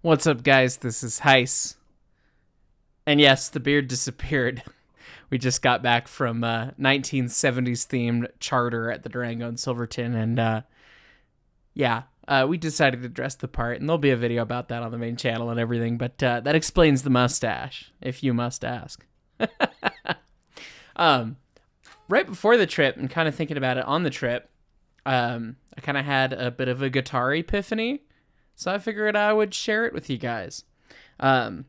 What's up, guys? This is Heiss. And yes, the beard disappeared. We just got back from 1970s themed charter at the Durango in Silverton, and we decided to dress the part, and there'll be a video about that on the main channel and everything, but that explains the mustache, if you must ask. Right before the trip, and kind of thinking about it on the trip, I kind of had a bit of a guitar epiphany, so I figured I would share it with you guys. And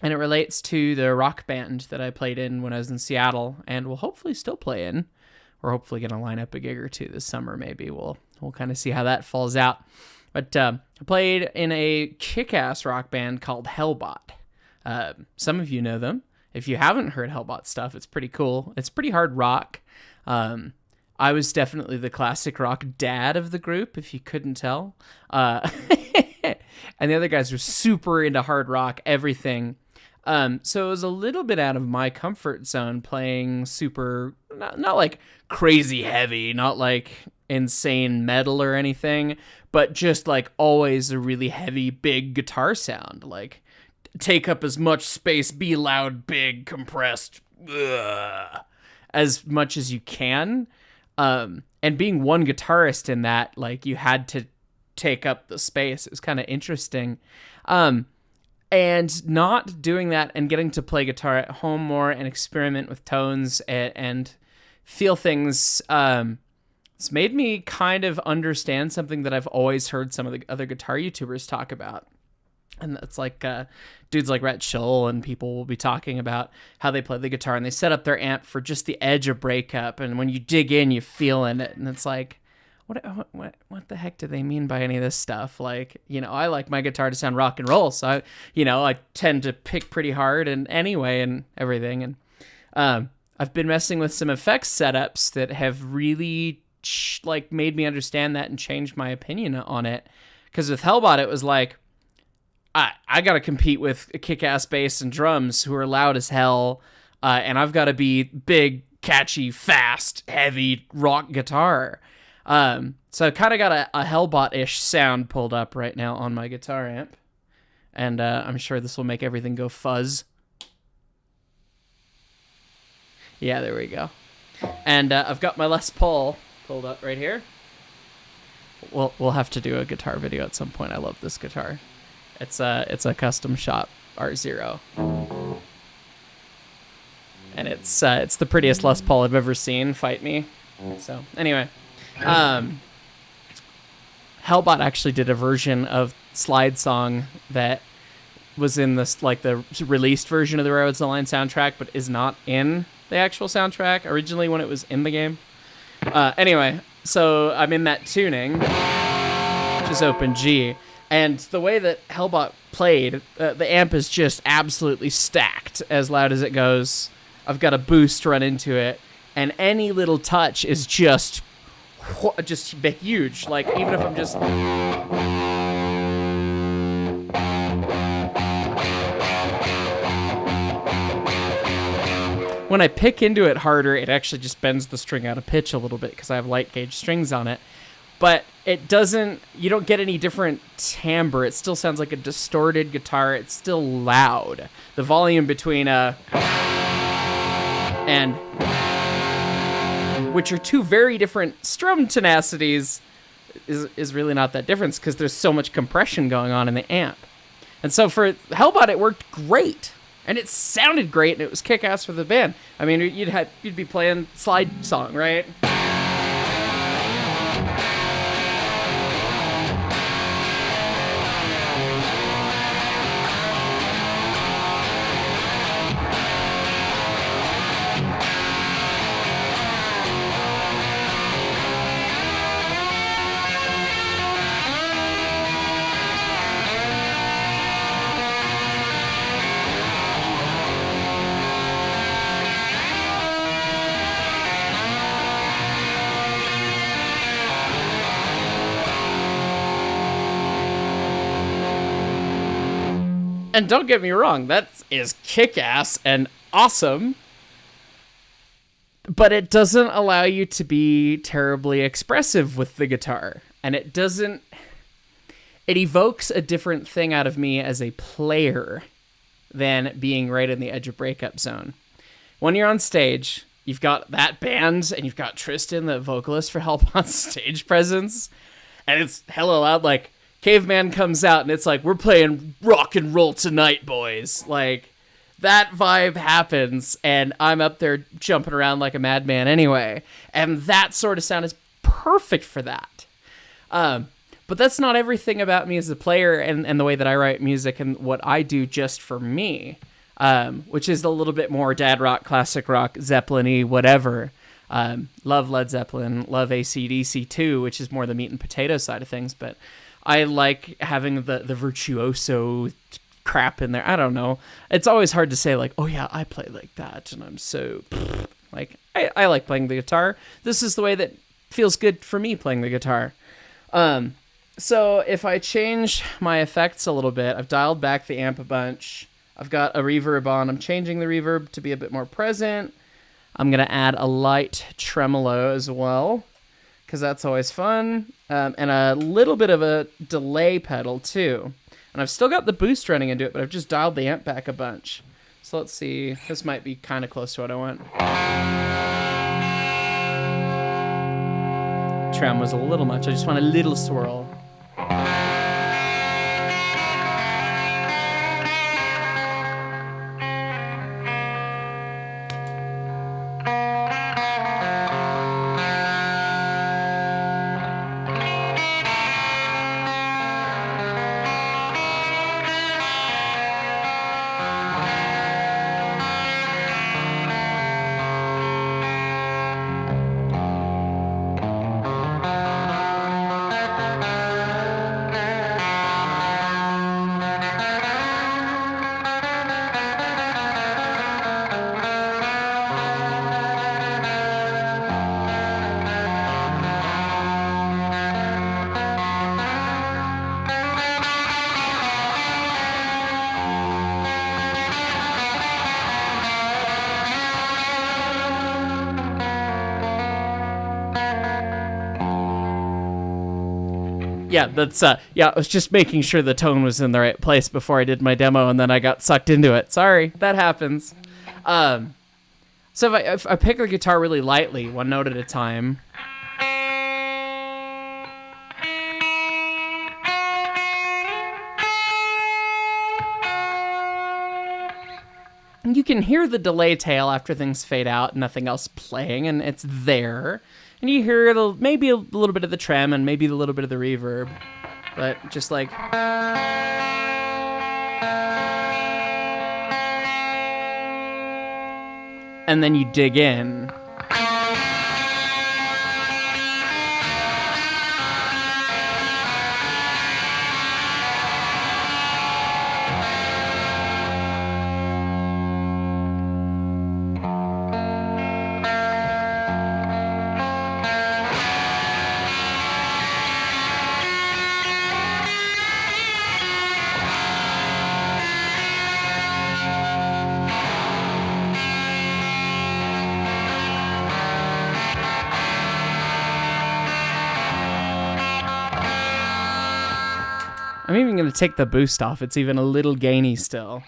it relates to the rock band that I played in when I was in Seattle, and will hopefully still play in. We're hopefully going to line up a gig or two this summer, maybe. We'll kind of see how that falls out. But I played in a kick-ass rock band called Hellbot. Some of you know them. If you haven't heard Hellbot stuff, it's pretty cool. It's pretty hard rock. I was definitely the classic rock dad of the group, if you couldn't tell. And the other guys were super into hard rock, everything. So it was a little bit out of my comfort zone playing super, not like crazy heavy, not like insane metal or anything, but just like always a really heavy, big guitar sound. Like take up as much space, be loud, big, compressed, as much as you can. And being one guitarist in that, like you had to take up the space. It was kind of interesting. And not doing that and getting to play guitar at home more and experiment with tones and feel things, it's made me kind of understand something that I've always heard some of the other guitar YouTubers talk about. And that's like dudes like Rhett Shull and people will be talking about how they play the guitar and they set up their amp for just the edge of breakup. And when you dig in, you feel in it. And it's like, what the heck do they mean by any of this stuff? Like, I like my guitar to sound rock and roll. So, I tend to pick pretty hard and anyway and everything. And I've been messing with some effects setups that have really made me understand that and changed my opinion on it. Because with Hellbot, it was like, I got to compete with a kick-ass bass and drums who are loud as hell. And I've got to be big, catchy, fast, heavy rock guitar. So I kind of got a Hellbot-ish sound pulled up right now on my guitar amp. And I'm sure this will make everything go fuzz. Yeah, there we go. And I've got my Les Paul pulled up right here. We'll have to do a guitar video at some point. I love this guitar. It's a custom shop R0. And it's the prettiest Les Paul I've ever seen. Fight me. So anyway. Hellbot actually did a version of Slide Song that was in this, like the released version of the Railroads of the Line soundtrack, but is not in the actual soundtrack originally when it was in the game. Anyway, so I'm in that tuning, which is open G, and the way that Hellbot played, the amp is just absolutely stacked as loud as it goes. I've got a boost run into it, and any little touch is just huge. Like, even if I'm just... When I pick into it harder, it actually just bends the string out of pitch a little bit because I have light gauge strings on it. But it doesn't... You don't get any different timbre. It still sounds like a distorted guitar. It's still loud. The volume between and... which are two very different strum tenacities, is really not that different because there's so much compression going on in the amp. And so for Hellbot, it worked great. And it sounded great, and it was kick-ass for the band. I mean, you'd be playing Slide Song, right? And don't get me wrong, that is kick-ass and awesome. But it doesn't allow you to be terribly expressive with the guitar. And it doesn't... it evokes a different thing out of me as a player than being right in the edge of breakup zone. When you're on stage, you've got that band and you've got Tristan, the vocalist, for help on stage presence, and it's hella loud. Like, Caveman comes out and it's like, we're playing rock and roll tonight, boys. Like, that vibe happens, and I'm up there jumping around like a madman anyway, and that sort of sound is perfect for that. But that's not everything about me as a player and the way that I write music and what I do just for me, which is a little bit more dad rock, classic rock, Zeppelin-y, whatever. Love Led Zeppelin, love AC/DC too, which is more the meat and potato side of things, but I like having the virtuoso crap in there. I don't know. It's always hard to say, like, oh yeah, I play like that, and I'm so... Like, I like playing the guitar. This is the way that feels good for me playing the guitar. So if I change my effects a little bit, I've dialed back the amp a bunch. I've got a reverb on. I'm changing the reverb to be a bit more present. I'm going to add a light tremolo as well, because that's always fun. And a little bit of a delay pedal too. And I've still got the boost running into it, but I've just dialed the amp back a bunch. So let's see. This might be kind of close to what I want. Trem was a little much. I just want a little swirl. Yeah, that's I was just making sure the tone was in the right place before I did my demo, and then I got sucked into it. Sorry, that happens. So if I pick the guitar really lightly, one note at a time. You can hear the delay tail after things fade out, nothing else playing, and it's there. And you hear maybe a little bit of the trem and maybe a little bit of the reverb, but just like... And then you dig in. I'm even going to take the boost off. It's even a little gainy still.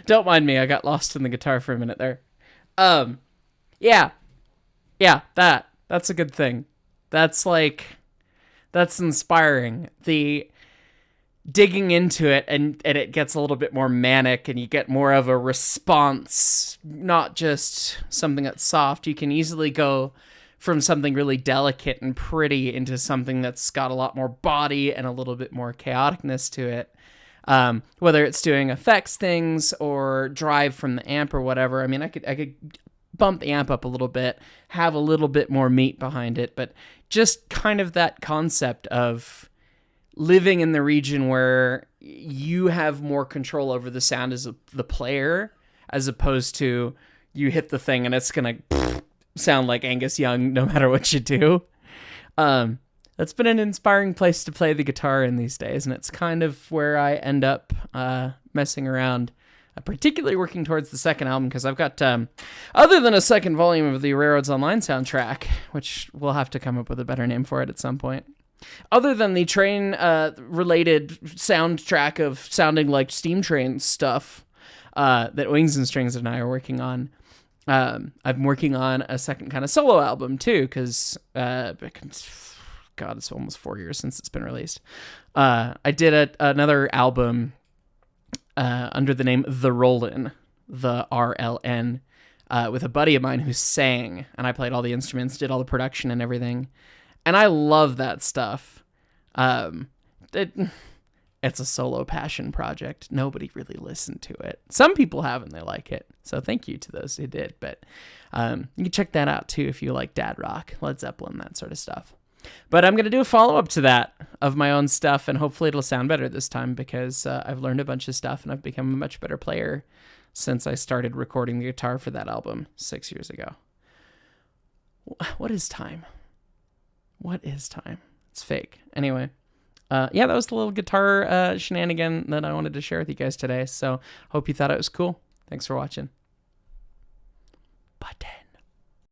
Don't mind me. I got lost in the guitar for a minute there. Yeah. Yeah, that's a good thing. That's inspiring. The digging into it and it gets a little bit more manic and you get more of a response, not just something that's soft. You can easily go from something really delicate and pretty into something that's got a lot more body and a little bit more chaoticness to it. Whether it's doing effects things or drive from the amp or whatever. I mean, I could bump the amp up a little bit, have a little bit more meat behind it, but just kind of that concept of living in the region where you have more control over the sound as the player, as opposed to you hit the thing and it's going to sound like Angus Young no matter what you do. That's been an inspiring place to play the guitar in these days, and it's kind of where I end up messing around, particularly working towards the second album, because I've got, other than a second volume of the Railroads Online soundtrack, which we'll have to come up with a better name for it at some point, other than the train-related soundtrack of sounding like steam train stuff that Wings and Strings and I are working on, I'm working on a second kind of solo album, too, because, God, it's almost 4 years since it's been released. I did another album under the name The Rollin', the RLN, with a buddy of mine who sang, and I played all the instruments, did all the production and everything. And I love that stuff. It's a solo passion project. Nobody really listened to it. Some people have and they like it. So thank you to those who did. But you can check that out too if you like dad rock, Led Zeppelin, that sort of stuff. But I'm going to do a follow-up to that of my own stuff, and hopefully it'll sound better this time because I've learned a bunch of stuff and I've become a much better player since I started recording the guitar for that album 6 years ago. What is time? What is time? It's fake. Anyway, that was the little guitar shenanigan that I wanted to share with you guys today. So hope you thought it was cool. Thanks for watching. Button.